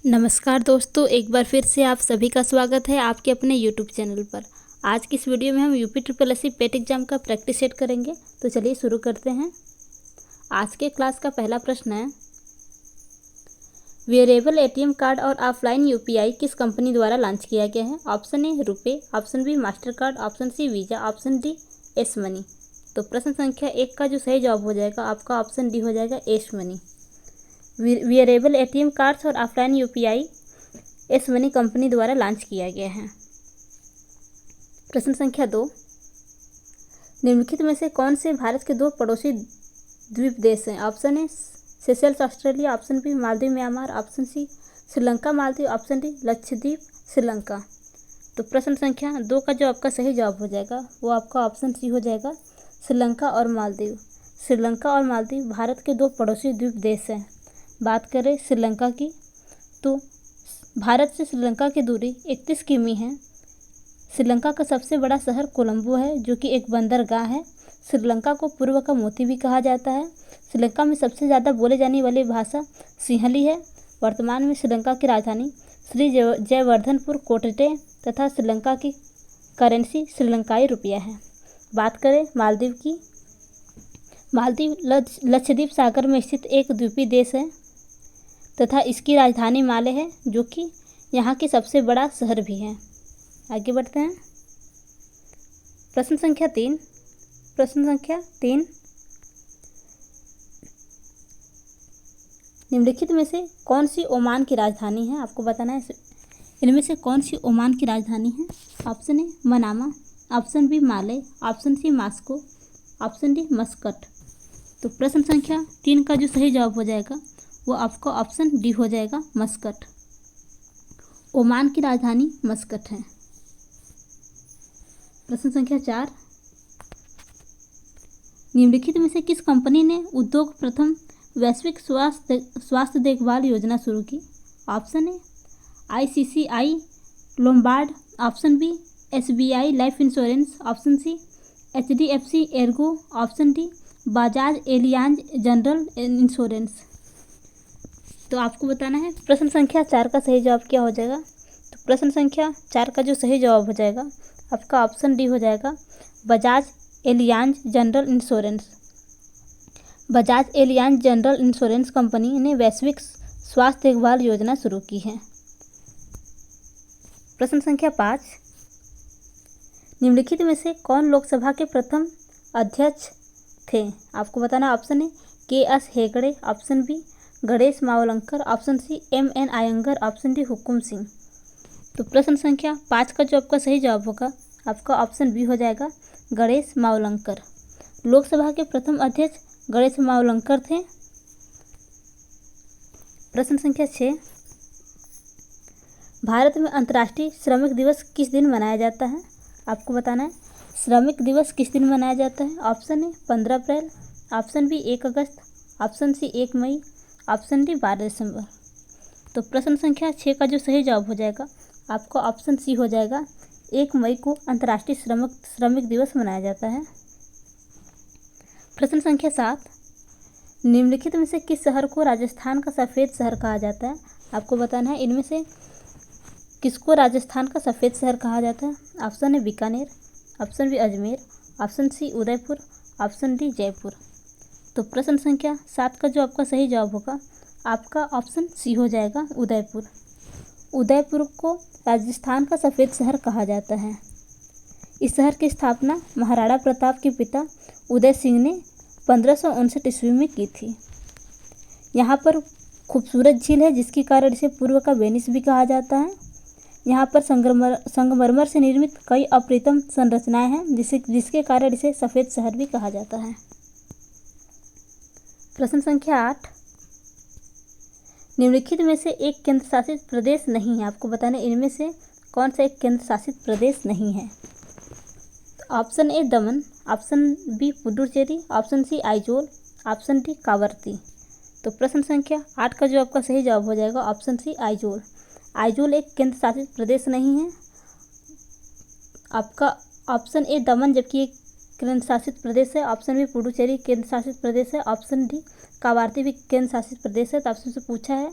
नमस्कार दोस्तों, एक बार फिर से आप सभी का स्वागत है आपके अपने यूट्यूब चैनल पर। आज की इस वीडियो में हम यूपी ट्रिपल एससी पेट एग्जाम का प्रैक्टिस सेट करेंगे। तो चलिए शुरू करते हैं। आज के क्लास का पहला प्रश्न है, वेरिएबल एटीएम कार्ड और ऑफलाइन यूपीआई किस कंपनी द्वारा लॉन्च किया गया है? Option A RuPay, option B Mastercard, option C Visa, option D S money. तो प्रश्न संख्या 1 का जो सही जवाब हो जाएगा आपका ऑप्शन डी हो जाएगा S money. Variable ATM cards और offline UPI S money company द्वारा लॉन्च किया गया है। प्रश्न संख्या 2, निम्नलिखित में से कौन से भारत के 2 पड़ोसी द्वीप देश हैं? Option A Seychelles Australia, option B Maldives Myanmar, option C Sri Lanka Maldives, option D Lakshadweep Sri Lanka. तो प्रश्न संख्या 2 का जो आपका सही जवाब हो जाएगा वो आपका ऑप्शन सी हो जाएगा, श्रीलंका और मालदीव। श्रीलंका और मालदीव भारत के 2 पड़ोसी द्वीप देश हैं। बात करें श्रीलंका की, तो भारत से श्रीलंका की दूरी 31 किमी है। श्रीलंका का सबसे बड़ा शहर कोलंबो है, जो कि एक बंदरगाह है। श्रीलंका को पूर्व का मोती भी कहा जाता है। श्रीलंका में सबसे ज़्यादा बोले जाने वाली भाषा सिंहली है। वर्तमान में श्रीलंका की राजधानी श्री जयवर्धनपुर कोटटे तथा श्रीलंका की करेंसी श्रीलंकाई रुपया है। बात करें मालदीव की, मालदीव लक्षद्वीप सागर में स्थित एक द्वीपीय देश है तथा इसकी राजधानी माले है, जो कि यहाँ की सबसे बड़ा शहर भी है। आगे बढ़ते हैं। प्रश्न संख्या 3, निम्नलिखित में से कौन सी ओमान की राजधानी है? आपको बताना है इनमें से कौन सी ओमान की राजधानी है। Option A Manama, option B Male, option C Moscow, option D Muscat. तो प्रश्न संख्या 3 का जो सही जवाब हो जाएगा वो आपका ऑप्शन डी हो जाएगा, मस्कट। ओमान की राजधानी मस्कट है। प्रश्न संख्या 4, निम्नलिखित में से किस कंपनी ने उद्योग प्रथम वैश्विक स्वास्थ्य देखभाल योजना शुरू की? Option A ICCI Lombard, option B SBI life insurance, option C HDFC Ergo, option D Bajaj Allianz general insurance. तो आपको बताना है प्रश्न संख्या 4 का सही जवाब क्या हो जाएगा। तो प्रश्न संख्या 4 का जो सही जवाब हो जाएगा आपका ऑप्शन डी हो जाएगा, Bajaj Allianz general insurance. Bajaj Allianz general insurance company ने वैश्विक स्वास्थ्य देखभाल योजना शुरू की है। प्रश्न संख्या 5, निम्नलिखित में से कौन लोकसभा के प्रथम अध्यक्ष थे? आपको बताना option A K S. Hegde, option B Ganesh Mavalankar, option C M N. Ayyangar, option D Hukum Singh. तो प्रश्न संख्या 5 का जो आपका सही जवाब होगा आपका ऑप्शन बी हो जाएगा, गणेश मावलंकर। लोकसभा के प्रथम अध्यक्ष गणेश मावलंकर थे। प्रश्न संख्या 6, भारत में अंतर्राष्ट्रीय श्रमिक दिवस किस दिन मनाया जाता है? आपको बताना है श्रमिक दिवस किस दिन मनाया जाता है। ऑप्शन ए 15 अप्रैल, ऑप्शन बी 1 अगस्त, ऑप्शन सी 1 मई, ऑप्शन डी 12 दिसंबर। तो प्रश्न संख्या 6 का जो सही जवाब हो जाएगा आपका ऑप्शन सी हो जाएगा, 1 मई को अंतर्राष्ट्रीय श्रमिक दिवस मनाया जाता है। प्रश्न संख्या 7, निम्नलिखित में से किस शहर को राजस्थान का सफ़ेद शहर कहा जाता है? आपको बताना है इनमें से किसको राजस्थान का सफ़ेद शहर कहा जाता है। Option A Bikaner, option B Ajmer, option C Udaipur, option D Jaipur. तो प्रश्न संख्या 7 का जो आपका सही जवाब होगा आपका ऑप्शन सी हो जाएगा, उदयपुर। उदयपुर को राजस्थान का सफ़ेद शहर कहा जाता है। इस शहर की स्थापना महाराणा प्रताप के पिता उदय सिंह ने 1559 ईस्वी में की थी। यहाँ पर खूबसूरत झील है, जिसके कारण इसे पूर्व का वेनिस भी कहा जाता है। यहाँ पर संगमरमर से निर्मित कई अप्रतिम संरचनाएं हैं, जिसके कारण इसे सफ़ेद शहर भी कहा जाता है। प्रश्न संख्या 8, निम्नलिखित में से एक केंद्र शासित प्रदेश नहीं है। आपको बताना है इनमें से कौन सा एक केंद्र शासित प्रदेश नहीं है। तो option A Daman, option B Puducherry, option C Aizawl, option D Kavaratti. तो प्रश्न संख्या 8 का जो आपका सही जवाब हो जाएगा ऑप्शन सी आइजोल। आइजोल एक केंद्र शासित प्रदेश नहीं है। आपका ऑप्शन ए दमन जबकि एक केंद्र शासित प्रदेश है, ऑप्शन बी पुडुचेरी केंद्र शासित प्रदेश है, ऑप्शन डी कावारती भी केंद्र शासित प्रदेश है। तो आपसे पूछा है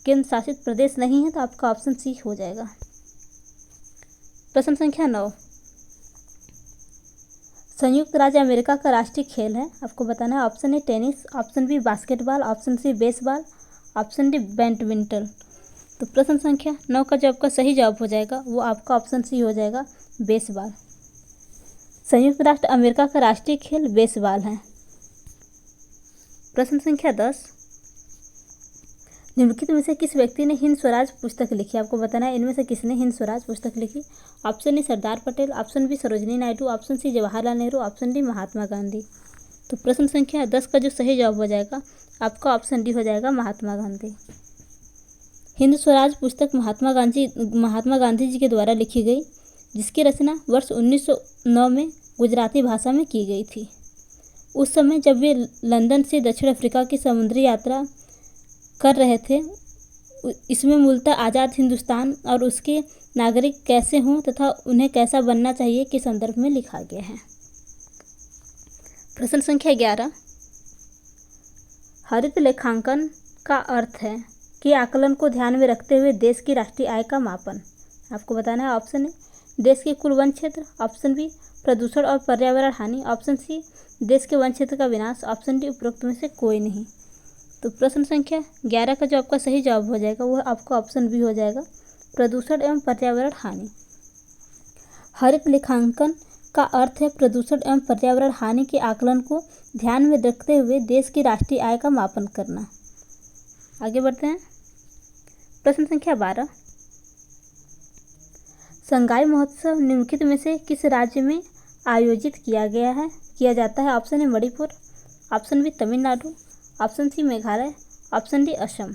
केंद्र शासित प्रदेश नहीं है, तो आपका ऑप्शन सी हो जाएगा। प्रश्न संख्या 9, संयुक्त राज्य अमेरिका का राष्ट्रीय खेल है, आपको बताना है। Option A tennis, option B basketball, option C baseball, option D badminton. तो प्रश्न संख्या 9 का जो आपका सही जवाब हो जाएगा वो आपका ऑप्शन सी हो जाएगा, बेसबॉल। संयुक्त राष्ट्र अमेरिका का राष्ट्रीय खेल बेसबॉल है। प्रश्न संख्या 10, निम्नलिखित में से किस व्यक्ति ने हिंद स्वराज पुस्तक लिखी, आपको बताना है इनमें से किसने हिंद स्वराज पुस्तक लिखी। Option A Sardar Patel, option B Sarojini Naidu, option C Jawaharlal Nehru, option D Mahatma Gandhi. तो प्रश्न संख्या 10 का जो सही जवाब हो जाएगा आपका ऑप्शन डी हो जाएगा, महात्मा गांधी। हिंद स्वराज पुस्तक महात्मा गांधी जी के द्वारा लिखी गई, जिसकी रचना वर्ष 1909 में गुजराती भाषा में की गई थी। उस समय जब वे लंदन से दक्षिण अफ्रीका की समुद्री यात्रा कर रहे थे, इसमें मूलतः आज़ाद हिंदुस्तान और उसके नागरिक कैसे हों तथा उन्हें कैसा बनना चाहिए के संदर्भ में लिखा गया है। प्रश्न संख्या 11, हरित लेखांकन का अर्थ है कि आकलन को ध्यान में रखते हुए देश की राष्ट्रीय आय का मापन। आपको बताना है ऑप्शन ए देश के कुल वन क्षेत्र, ऑप्शन बी प्रदूषण और पर्यावरण हानि, ऑप्शन सी देश के वन क्षेत्र का विनाश, ऑप्शन डी उपरोक्त में से कोई नहीं। तो प्रश्न संख्या 11 का जो आपका सही जवाब हो जाएगा वह आपका ऑप्शन बी हो जाएगा, प्रदूषण एवं पर्यावरण हानि। हरित लेखांकन का अर्थ है प्रदूषण एवं पर्यावरण हानि के आकलन को ध्यान में रखते हुए देश की राष्ट्रीय आय का मापन करना। आगे बढ़ते हैं। प्रश्न संख्या 12, संगाई महोत्सव निम्नलिखित में से किस राज्य में आयोजित किया जाता है। Option A Manipur, option B Tamil Nadu, option C Meghalaya, option D Assam.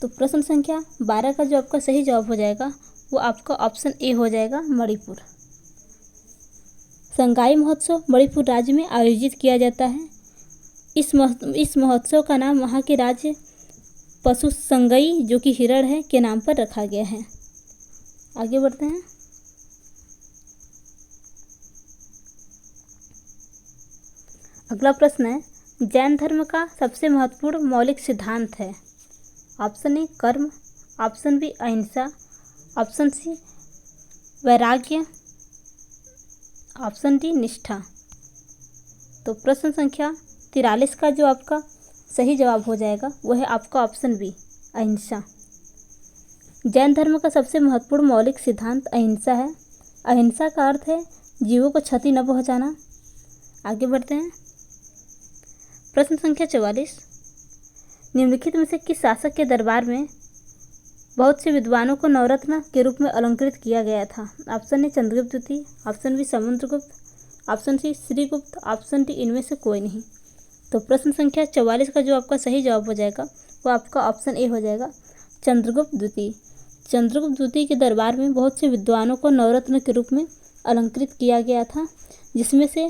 तो प्रश्न संख्या 12 का जो आपका सही जवाब हो जाएगा वो आपका ऑप्शन ए हो जाएगा, मणिपुर। संगाई महोत्सव मणिपुर राज्य में आयोजित किया जाता है। इस महोत्सव का नाम वहाँ के राज्य पशु संगई, जो कि हिरण है, के नाम पर रखा गया है। आगे बढ़ते हैं। अगला प्रश्न है, जैन धर्म का सबसे महत्वपूर्ण मौलिक सिद्धांत है। ऑप्शन ए कर्म, ऑप्शन बी अहिंसा, ऑप्शन सी वैराग्य, ऑप्शन डी निष्ठा। तो प्रश्न संख्या 43 का जो आपका सही जवाब हो जाएगा वह है आपका ऑप्शन बी, अहिंसा। जैन धर्म का सबसे महत्वपूर्ण मौलिक सिद्धांत अहिंसा है। अहिंसा का अर्थ है जीवों को क्षति न पहुंचाना। आगे बढ़ते हैं। प्रश्न संख्या 44, निम्नलिखित में से किस शासक के दरबार में बहुत से विद्वानों को नवरत्न के रूप में अलंकृत किया गया था। ऑप्शन ए चंद्रगुप्त द्वितीय, option B Samudragupta, option C Shrigupta, option D इनमें से कोई नहीं। तो प्रश्न संख्या 44 का जो आपका सही जवाब हो जाएगा वो आपका ऑप्शन ए हो जाएगा, चंद्रगुप्त द्वितीय। चंद्रगुप्त द्वितीय के दरबार में बहुत से विद्वानों को नवरत्न के रूप में अलंकृत किया गया था, जिसमें से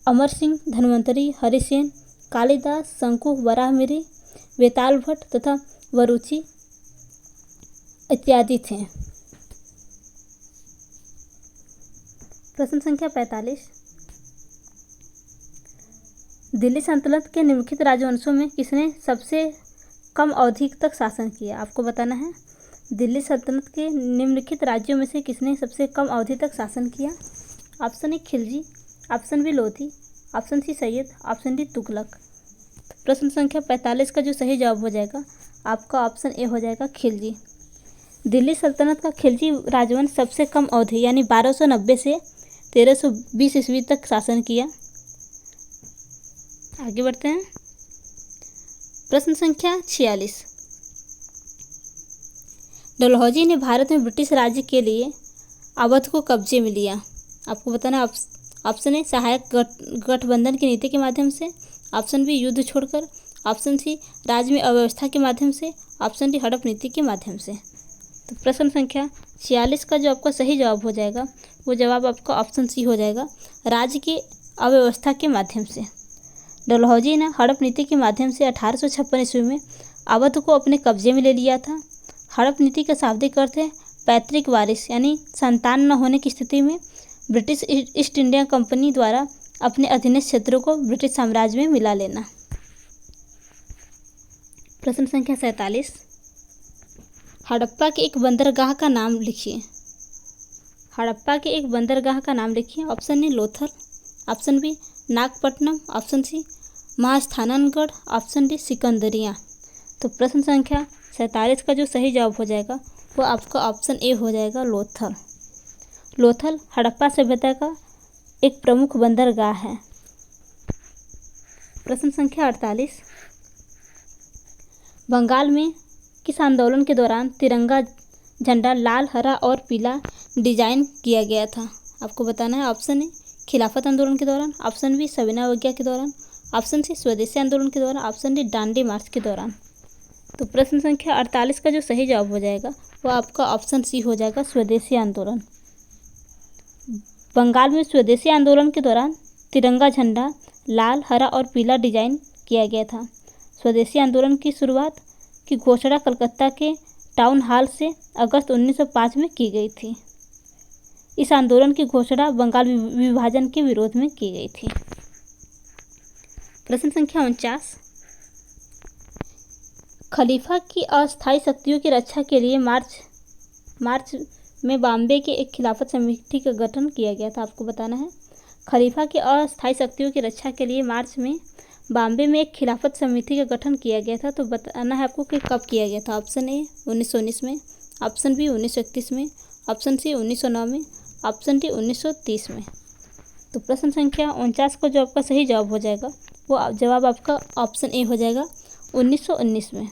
अमर सिंह, धन्वंतरी, हरिसेन, कालिदास, शंकु, वराहमिहिर, वेताल भट्ट तथा वरुचि इत्यादि थे। प्रश्न संख्या 45, दिल्ली सल्तनत के निम्नलिखित राजवंशों में किसने सबसे कम अवधि तक शासन किया। आपको बताना है दिल्ली सल्तनत के निम्नलिखित राज्यों में से किसने सबसे कम अवधि तक शासन किया। Option A Khilji, option B Lodhi, option C Sayyid, option D Tughlaq. प्रश्न संख्या 45 का जो सही जवाब हो जाएगा आपका ऑप्शन ए हो जाएगा, खिलजी। दिल्ली सल्तनत का खिलजी राजवंश सबसे कम अवधि यानी 1290 से 1320 ईस्वी तक शासन किया। आगे बढ़ते हैं। प्रश्न संख्या 46, डलहौजी ने भारत में ब्रिटिश राज्य के लिए अवध को कब्जे में लिया। आपको बताना ऑप्शन ए सहायक गठबंधन की नीति के माध्यम से, ऑप्शन बी युद्ध छोड़कर, ऑप्शन सी राज्य में अव्यवस्था के माध्यम से, ऑप्शन डी हड़प नीति के माध्यम से। तो प्रश्न संख्या 46 का जो आपका सही जवाब हो जाएगा वो जवाब आपका ऑप्शन सी हो जाएगा, राज्य की अव्यवस्था के माध्यम से। डलहौजी ने हड़प नीति के माध्यम से 1856 ईस्वी में अवध को अपने कब्जे में ले लिया था। हड़प नीति का शाब्दिक अर्थ है पैतृक वारिस, यानी संतान न होने की स्थिति में ब्रिटिश ईस्ट इंडिया कंपनी द्वारा अपने अधीनस्थ क्षेत्रों को ब्रिटिश साम्राज्य में मिला लेना। प्रश्न संख्या 47, हड़प्पा के एक बंदरगाह का नाम लिखिए। हड़प्पा के एक बंदरगाह का नाम लिखिए। Option A Lothal, option B Nagapattinam, option C Mahasthangarh, option D सिकंदरिया। तो प्रश्न संख्या 47 का जो सही जवाब हो जाएगा वो आपका ऑप्शन ए हो जाएगा लोथल। लोथल हड़प्पा सभ्यता का एक प्रमुख बंदरगाह है। प्रश्न संख्या 48, बंगाल में किस आंदोलन के दौरान तिरंगा झंडा लाल, हरा और पीला डिजाइन किया गया था? आपको बताना है। ऑप्शन ए खिलाफत आंदोलन के दौरान, ऑप्शन बी सविनय अवज्ञा के दौरान, ऑप्शन सी स्वदेशी आंदोलन के दौरान, ऑप्शन डी दांडी मार्च के दौरान। तो प्रश्न संख्या 48 का जो सही जवाब हो जाएगा वो आपका ऑप्शन सी हो जाएगा स्वदेशी आंदोलन। बंगाल में स्वदेशी आंदोलन के दौरान तिरंगा झंडा लाल, हरा और पीला डिजाइन किया गया था। स्वदेशी आंदोलन की शुरुआत की घोषणा कलकत्ता के टाउन हॉल से अगस्त 1905 में की गई थी। इस आंदोलन की घोषणा बंगाल विभाजन के विरोध में की गई थी। प्रश्न संख्या 49, खलीफा की अस्थायी शक्तियों की रक्षा के लिए मार्च में बॉम्बे के एक खिलाफत समिति का गठन किया गया था। आपको बताना है। खलीफा की अस्थायी शक्तियों की रक्षा के लिए मार्च में बॉम्बे में एक खिलाफत समिति का गठन किया गया था। तो बताना है आपको कि कब किया गया था। ऑप्शन ए 1919 में, ऑप्शन बी 1931 में, ऑप्शन सी 1909 में, ऑप्शन डी 1930 में। तो प्रश्न संख्या 49 को जो आपका सही जवाब हो जाएगा वो जवाब आपका ऑप्शन ए हो जाएगा 1919 में।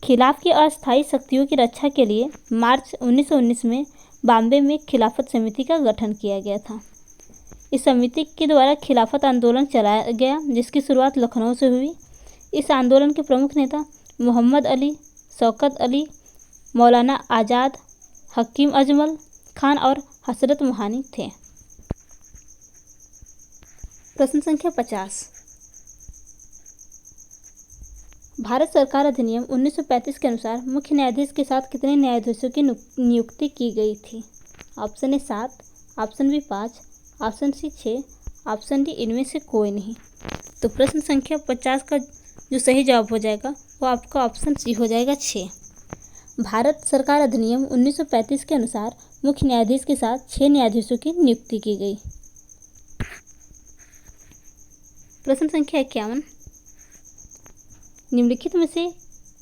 खिलाफ की अस्थायी शक्तियों की रक्षा के लिए मार्च 1919 में बॉम्बे में खिलाफत समिति का गठन किया गया था। इस समिति के द्वारा खिलाफत आंदोलन चलाया गया जिसकी शुरुआत लखनऊ से हुई। इस आंदोलन के प्रमुख नेता मोहम्मद अली, शौकत अली, मौलाना आज़ाद, हकीम अजमल खान और हसरत मोहानी थे। प्रश्न संख्या 50, भारत सरकार अधिनियम 1935 के अनुसार मुख्य न्यायाधीश के साथ कितने न्यायाधीशों की नियुक्ति की गई थी? Option A 7, option B 5, option C 6, option D इनमें से कोई नहीं। तो प्रश्न संख्या 50 का जो सही जवाब हो जाएगा वो आपका ऑप्शन सी हो जाएगा 6। भारत सरकार अधिनियम 1935 के अनुसार मुख्य न्यायाधीश के साथ 6 न्यायाधीशों की नियुक्ति की गई। प्रश्न संख्या 51, निम्नलिखित में से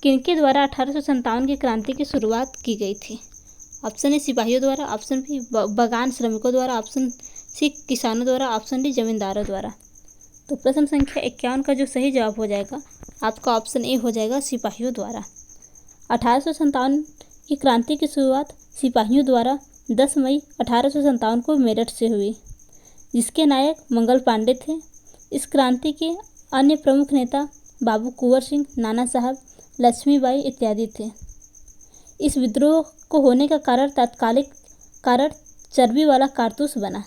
किनके द्वारा 1857 की क्रांति की शुरुआत की गई थी? ऑप्शन ए सिपाहियों द्वारा, ऑप्शन बी बागान श्रमिकों द्वारा, ऑप्शन सी किसानों द्वारा, ऑप्शन डी जमींदारों द्वारा। तो प्रश्न संख्या 51 का जो सही जवाब हो जाएगा आपका ऑप्शन ए हो जाएगा सिपाहियों द्वारा। 1857 की क्रांति की शुरुआत सिपाहियों द्वारा 10 मई 1857 को मेरठ से हुई, जिसके नायक मंगल पांडे थे। इस क्रांति के अन्य प्रमुख नेता बाबू कुंवर सिंह, नाना साहब, लक्ष्मीबाई इत्यादि थे। इस विद्रोह को होने का तात्कालिक कारण चर्बी वाला कारतूस बना।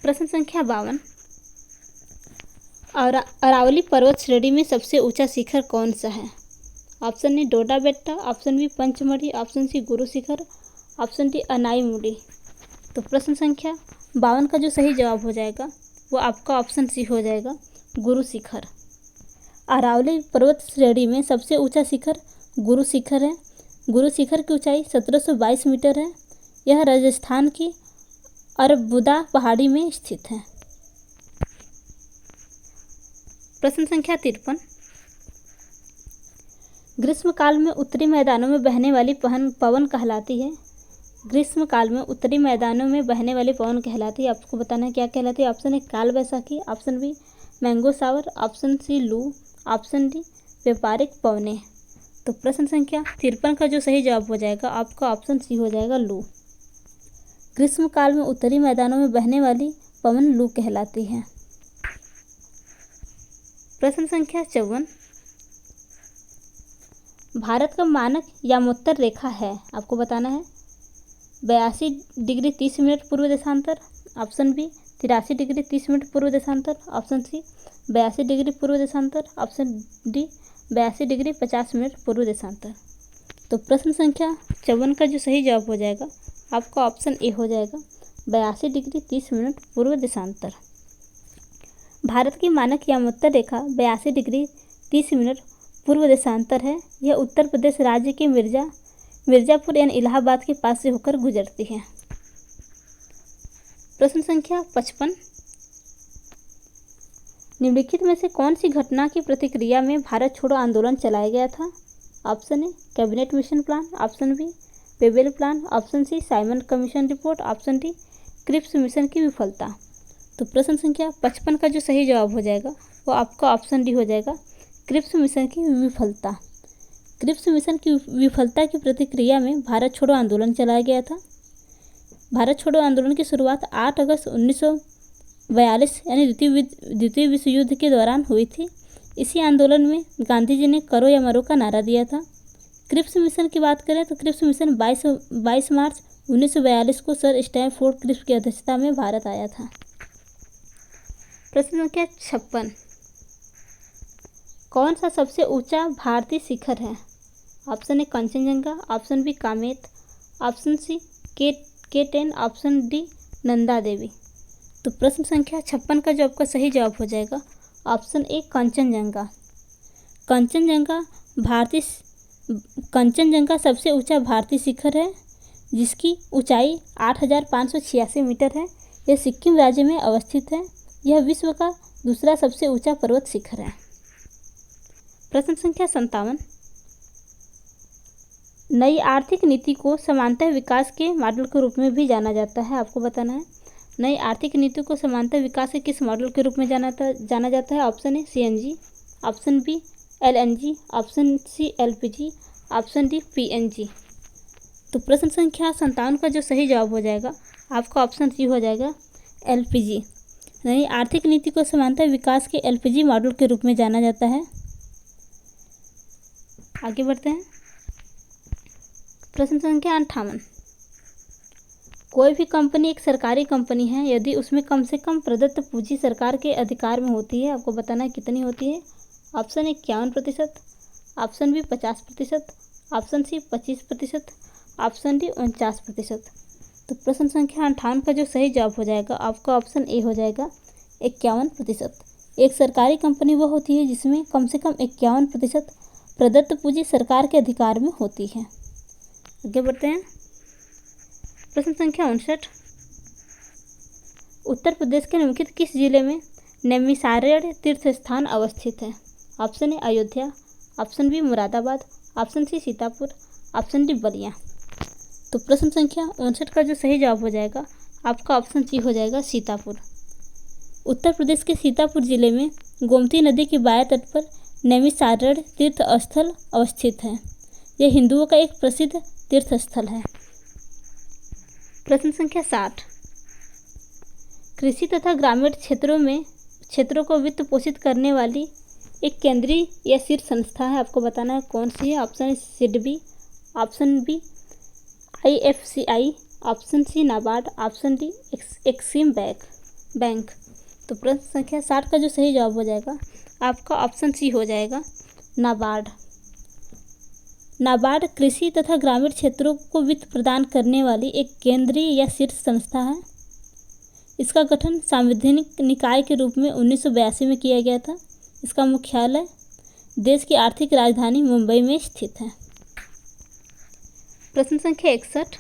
प्रश्न संख्या 52, अरावली पर्वत श्रेणी में सबसे ऊंचा शिखर कौन सा है? Option A Doda Betta, option B Pachmarhi, option C Guru Shikhar, option D Anamudi. तो प्रश्न संख्या 52 का जो सही जवाब हो जाएगा वो आपका ऑप्शन सी हो जाएगा गुरु शिखर। अरावली पर्वत श्रेणी में सबसे ऊंचा शिखर गुरु शिखर है। गुरु शिखर की ऊंचाई 1722 मीटर है। यह राजस्थान की अरबुदा पहाड़ी में स्थित है। प्रश्न संख्या 53, ग्रीष्मकाल में उत्तरी मैदानों में बहने वाली पवन कहलाती है। ग्रीष्मकाल में उत्तरी मैदानों में बहने वाली पवन कहलाती है। आपको बताना है क्या कहलाती है। ऑप्शन ए काल बैसाखी, ऑप्शन बी मैंगो सावर, ऑप्शन सी लू, ऑप्शन डी व्यापारिक पवने। तो प्रश्न संख्या 53 का जो सही जवाब हो जाएगा आपका ऑप्शन सी हो जाएगा लू। ग्रीष्मकाल में उत्तरी मैदानों में बहने वाली पवन लू कहलाती है। प्रश्न संख्या 54, भारत का मानक यामोत्तर रेखा है। आपको बताना है 82 डिग्री 30 मिनट पूर्व देशांतर, ऑप्शन बी 83 डिग्री 30 मिनट पूर्व देशांतर, ऑप्शन सी 82 डिग्री पूर्व देशांतर, ऑप्शन डी 82 डिग्री 50 मिनट पूर्व देशांतर। तो प्रश्न संख्या 54 का जो सही जवाब हो जाएगा आपका ऑप्शन ए हो जाएगा 82 डिग्री 30 मिनट पूर्व देशांतर। भारत की मानक यामोत्तर रेखा 82 डिग्री 30 मिनट पूर्व देशांतर है। यह उत्तर प्रदेश राज्य के मिर्जापुर यानी इलाहाबाद के पास से होकर गुजरती है। प्रश्न संख्या 55, निम्नलिखित में से कौन सी घटना की प्रतिक्रिया में भारत छोड़ो आंदोलन चलाया गया था? Option A cabinet mission plan, option B Wavell plan, option C Simon commission report, option D Cripps mission की विफलता। तो प्रश्न संख्या 55 का जो सही जवाब हो जाएगा वो आपका ऑप्शन डी हो जाएगा, क्रिप्स मिशन की विफलता। क्रिप्स मिशन की विफलता की प्रतिक्रिया में भारत छोड़ो आंदोलन चलाया गया था। भारत छोड़ो आंदोलन की शुरुआत 8 अगस्त 1942 यानी द्वितीय विश्व युद्ध के दौरान हुई थी। इसी आंदोलन में गांधी जी ने करो या मरो का नारा दिया था। क्रिप्स मिशन की बात करें तो क्रिप्स मिशन 22 मार्च 1942 को सर स्टैनफोर्ड क्रिप्स की अध्यक्षता में भारत आया था। प्रश्न संख्या 56, कौन सा सबसे ऊंचा भारतीय शिखर है? Option A Kanchenjunga, option B Kamet, option C K10, option D Nanda Devi. तो प्रश्न संख्या 56 का जो आपका सही जवाब हो जाएगा ऑप्शन ए कंचनजंगा। कंचनजंगा सबसे ऊंचा भारतीय शिखर है जिसकी ऊंचाई 8,586 मीटर है। यह सिक्किम राज्य में अवस्थित है। यह विश्व का दूसरा सबसे ऊंचा पर्वत शिखर है। प्रश्न संख्या 57, नई आर्थिक नीति को समांतर विकास के मॉडल के रूप में भी जाना जाता है। आपको बताना है नई आर्थिक नीति को समांतर विकास के किस मॉडल के रूप में जाना जाता है? Option A CNG, option B LNG, option C LPG, option D PNG। तो प्रश्न संख्या 57 का जो सही जवाब हो जाएगा आपका ऑप्शन सी हो जाएगा LPG। नई आर्थिक नीति को समांतर विकास के LPG मॉडल के रूप में जाना जाता है। आगे बढ़ते हैं। प्रश्न संख्या 58, कोई भी कंपनी एक सरकारी कंपनी है यदि उसमें कम से कम प्रदत्त पूंजी सरकार के अधिकार में होती है। आपको बताना है कितनी होती है? Option A 51%, option B 50%, option C 25%, option D 49%। तो प्रश्न संख्या 58 का जो सही जवाब हो जाएगा आपका ऑप्शन ए हो जाएगा 51%। एक सरकारी कंपनी वह होती है जिसमें कम से कम 51% प्रदत्त पूंजी सरकार के अधिकार में होती है। आगे बढ़ते हैं। प्रश्न संख्या 59, उत्तर प्रदेश के निम्नलिखित किस जिले में नैमिषारण्य तीर्थ स्थान अवस्थित है? Option A Ayodhya, option B Moradabad, option C Sitapur, option D Ballia. तो प्रश्न संख्या 59 का जो सही जवाब हो जाएगा आपका ऑप्शन सी हो जाएगा सीतापुर। उत्तर प्रदेश के सीतापुर जिले में गोमती नदी के बाएं तट पर नैमिषारण्य तीर्थ स्थल अवस्थित है। यह हिंदुओं का एक प्रसिद्ध तीर्थ स्थल है। प्रश्न संख्या 60, कृषि तथा ग्रामीण क्षेत्रों को वित्त पोषित करने वाली एक केंद्रीय या शीर्ष संस्था है। आपको बताना है कौन सी है? Option A SIDBI, option B IFCI, option C NABARD, option D EXIM bank. तो प्रश्न संख्या 60 का जो सही जवाब हो जाएगा आपका ऑप्शन सी हो जाएगा नाबार्ड। नाबार्ड कृषि तथा ग्रामीण क्षेत्रों को वित्त प्रदान करने वाली एक केंद्रीय या शीर्ष संस्था है। इसका गठन सांविधानिक निकाय के रूप में 1982 में किया गया था। इसका मुख्यालय देश की आर्थिक राजधानी मुंबई में स्थित है। प्रश्न संख्या 61,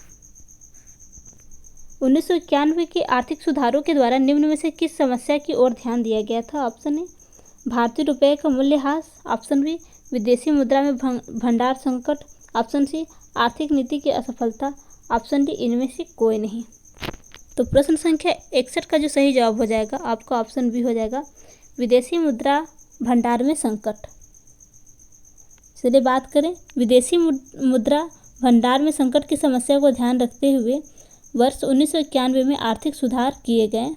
1991 के आर्थिक सुधारों के द्वारा निम्न में से किस समस्या की ओर ध्यान दिया गया था? ऑप्शन ए भारतीय रुपये का मूल्यह्रास, ऑप्शन बी विदेशी मुद्रा में भंडार संकट, ऑप्शन सी आर्थिक नीति की असफलता, ऑप्शन डी इनमें से कोई नहीं। तो प्रश्न संख्या 61 का जो सही जवाब हो जाएगा आपका ऑप्शन बी हो जाएगा विदेशी मुद्रा भंडार में संकट। चलिए बात करें विदेशी मुद्रा भंडार में संकट की समस्या को ध्यान रखते हुए वर्ष 1991 में आर्थिक सुधार किए गए।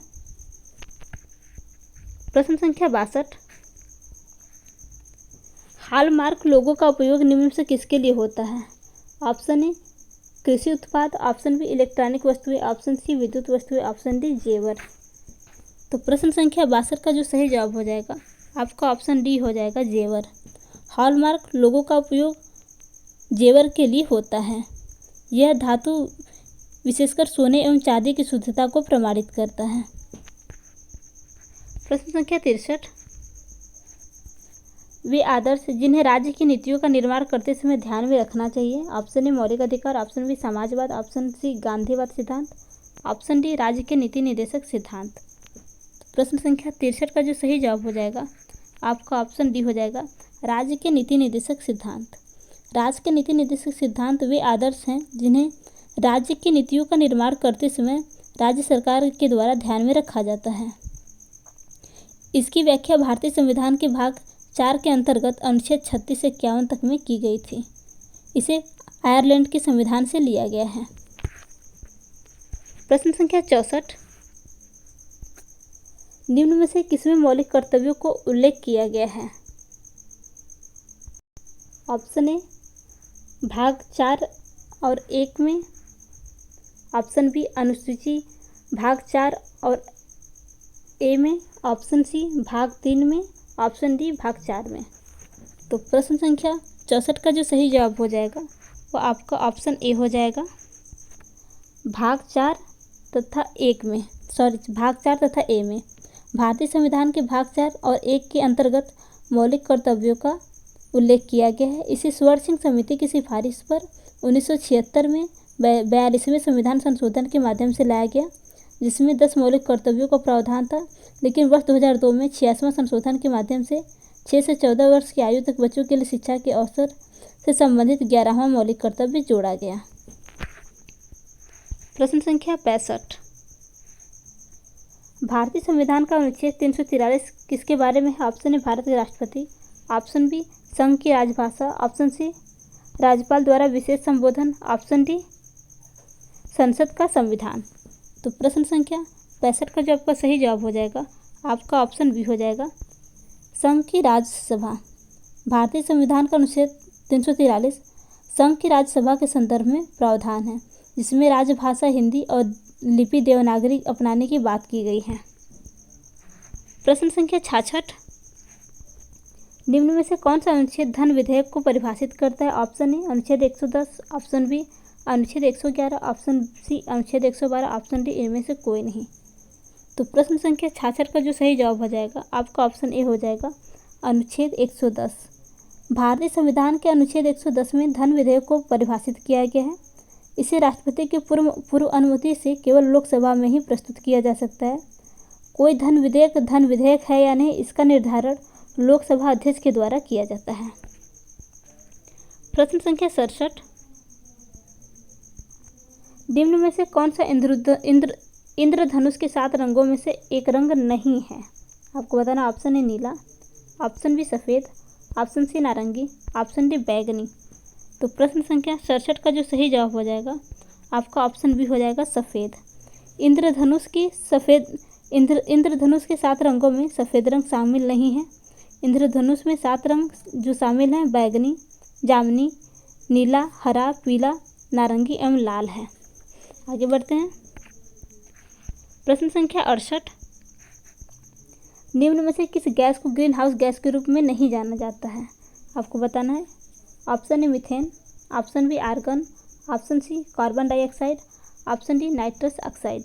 प्रश्न संख्या 62, हॉलमार्क लोगों का उपयोग निम्न में से किसके लिए होता है? ऑप्शन ए कृषि उत्पाद, ऑप्शन बी इलेक्ट्रॉनिक वस्तुएं, ऑप्शन सी विद्युत वस्तुएं, ऑप्शन डी जेवर। तो प्रश्न संख्या 62 का जो सही जवाब हो जाएगा आपका ऑप्शन डी हो जाएगा जेवर। हॉलमार्क लोगों का उपयोग जेवर के लिए होता है। यह धातु विशेषकर सोने एवं चांदी की शुद्धता को प्रमाणित करता है। प्रश्न संख्या 63, वे आदर्श जिन्हें राज्य की नीतियों का निर्माण करते समय ध्यान में रखना चाहिए। ऑप्शन ए मौलिक अधिकार, ऑप्शन बी समाजवाद, ऑप्शन सी गांधीवाद सिद्धांत, ऑप्शन डी राज्य के नीति निर्देशक सिद्धांत। प्रश्न संख्या 63 का जो सही जवाब हो जाएगा आपका ऑप्शन डी हो जाएगा, राज्य के नीति निर्देशक सिद्धांत। राज्य के नीति निर्देशक सिद्धांत वे आदर्श हैं जिन्हें राज्य की नीतियों का निर्माण करते समय राज्य सरकार के द्वारा ध्यान में रखा जाता है। इसकी व्याख्या भारतीय संविधान के भाग 4 के अंतर्गत अनुच्छेद 36 से 51 तक में की गई थी। इसे आयरलैंड के संविधान से लिया गया है। प्रश्न संख्या 64, निम्न में से किसमें मौलिक कर्तव्यों को उल्लेख किया गया है। ऑप्शन ए भाग 4 और 1 में, ऑप्शन बी अनुसूची भाग 4 और ए में, ऑप्शन सी भाग 3 में, ऑप्शन डी भाग 4 में। तो प्रश्न संख्या 64 का जो सही जवाब हो जाएगा वो आपका ऑप्शन ए हो जाएगा, भाग 4 तथा 1 में, भाग 4 तथा ए में भारतीय संविधान के भाग 4 और 1 के अंतर्गत मौलिक कर्तव्यों का उल्लेख किया गया है। इसे स्वर्ण सिंह समिति की सिफारिश पर 1976 में 42वें संविधान संशोधन के माध्यम से लाया गया, जिसमें 10 मौलिक कर्तव्यों का प्रावधान था, लेकिन वर्ष 2002 में 86वां संशोधन के माध्यम से 6 से 14 वर्ष की आयु तक बच्चों के लिए शिक्षा के अवसर से संबंधित 11वां मौलिक कर्तव्य जोड़ा गया। प्रश्न संख्या 65, भारतीय संविधान का अनुच्छेद 343 किसके बारे में है। ऑप्शन ए भारत के राष्ट्रपति, ऑप्शन बी संघ की राजभाषा, ऑप्शन सी राज्यपाल द्वारा विशेष संबोधन, ऑप्शन डी संसद का संविधान। तो प्रश्न संख्या 65 का जो आपका सही जवाब हो जाएगा आपका ऑप्शन बी हो जाएगा, संघ की राज्यसभा। भारतीय संविधान का अनुच्छेद 343 संघ की राज्यसभा के संदर्भ में प्रावधान है, जिसमें राजभाषा हिंदी और लिपि देवनागरी अपनाने की बात की गई है। प्रश्न संख्या 66, निम्न में से कौन सा अनुच्छेद धन विधेयक को परिभाषित करता है। ऑप्शन ए अनुच्छेद 110, ऑप्शन बी अनुच्छेद 111, ऑप्शन सी अनुच्छेद 112, ऑप्शन डी इनमें से कोई नहीं। तो प्रश्न संख्या 66 का जो सही जवाब हो जाएगा आपका ऑप्शन ए हो जाएगा, अनुच्छेद 110। भारतीय संविधान के अनुच्छेद 110 में धन विधेयक को परिभाषित किया गया है। इसे राष्ट्रपति के पूर्व अनुमति से केवल लोकसभा में ही प्रस्तुत किया जा सकता है। कोई धन विधेयक है या नहीं, इसका निर्धारण लोकसभा अध्यक्ष के द्वारा किया जाता है। प्रश्न संख्या 67, निम्न में से कौन सा इंद्रधनुष के 7 रंगों में से एक रंग नहीं है। आपको बताना, ऑप्शन ए नीला, ऑप्शन बी सफ़ेद, ऑप्शन सी नारंगी, ऑप्शन डी बैगनी। तो प्रश्न संख्या 67 का जो सही जवाब हो जाएगा आपका ऑप्शन बी हो जाएगा, सफ़ेद। इंद्रधनुष के 7 रंगों में सफ़ेद रंग शामिल नहीं है। इंद्रधनुष में 7 रंग जो शामिल हैं बैगनी, जामुनी, नीला, हरा, पीला, नारंगी एवं लाल है। आगे बढ़ते हैं। प्रश्न संख्या 68, निम्न में से किस गैस को ग्रीन हाउस गैस के रूप में नहीं जाना जाता है। आपको बताना है, option A methane, option B argon, option C carbon dioxide, option D nitrous oxide.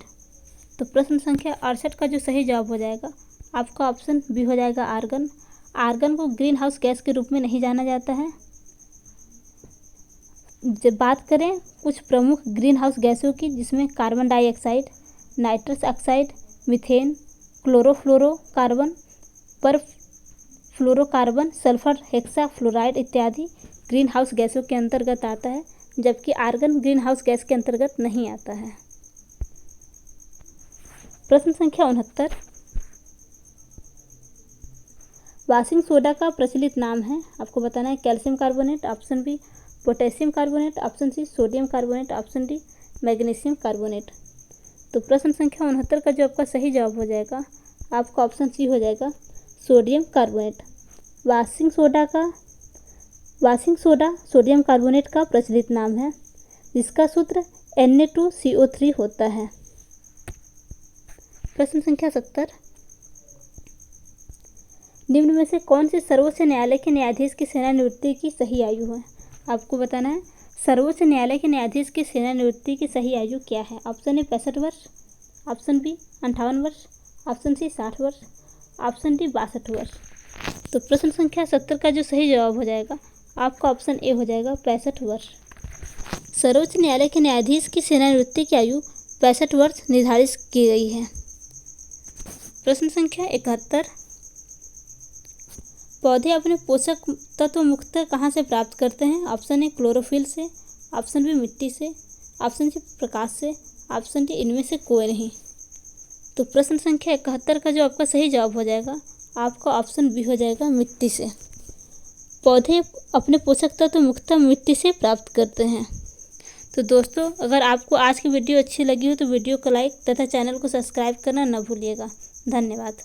तो प्रश्न संख्या 68 का जो सही जवाब हो जाएगा आपका ऑप्शन बी हो जाएगा, आर्गन। आर्गन को ग्रीन हाउस गैस के रूप में नहीं जाना जाता है। जब बात करें कुछ प्रमुख ग्रीन हाउस गैसों की, जिसमें carbon dioxide, nitrous oxide, methane, chlorofluorocarbon, perfluorocarbon, sulphur hexafluoride इत्यादि ग्रीन हाउस गैसों के अंतर्गत आता है, जबकि आर्गन ग्रीन हाउस गैस के अंतर्गत नहीं आता है। प्रश्न संख्या 69, वाशिंग सोडा का प्रचलित नाम है। आपको बताना है, calcium carbonate, option B potassium carbonate, option C sodium carbonate, option D magnesium carbonate. तो प्रश्न संख्या 69 का जो आपका सही जवाब हो जाएगा आपका ऑप्शन सी हो जाएगा, sodium carbonate. Washing soda sodium carbonate का प्रचलित नाम है, जिसका सूत्र Na2CO3 होता है। प्रश्न संख्या 70, निम्न में से कौन से सर्वोच्च न्यायालय के न्यायाधीश की सेवानिवृत्ति की सही आयु है। आपको बताना है, सर्वोच्च न्यायालय के न्यायाधीश की सेवानिवृत्ति की सही आयु क्या है। ऑप्शन ए 65 वर्ष, ऑप्शन बी 58 वर्ष, ऑप्शन सी 60 वर्ष, ऑप्शन डी 62 वर्ष। तो प्रश्न संख्या 70 का जो सही जवाब हो जाएगा आपका ऑप्शन ए हो जाएगा 65 वर्ष। सर्वोच्च न्यायालय के न्यायाधीश की सेवानिवृत्ति की आयु 65 वर्ष निर्धारित की गई है। प्रश्न संख्या 71, पौधे अपने पोषक तत्व मुख्यतः कहाँ से प्राप्त करते हैं? ऑप्शन ए क्लोरोफिल से, ऑप्शन बी मिट्टी से, ऑप्शन सी प्रकाश से, ऑप्शन डी इनमें से कोई नहीं। तो प्रश्न संख्या 71 का जो आपका सही जवाब हो जाएगा आपका ऑप्शन बी हो जाएगा मिट्टी से। पौधे अपने पोषक तत्व मुख्यतः मिट्टी से प्राप्त करते हैं। तो दोस्तों, अगर आपको आज की वीडियो अच्छी लगी हो तो वीडियो को लाइक तथा चैनल को सब्सक्राइब करना न भूलिएगा। धन्यवाद।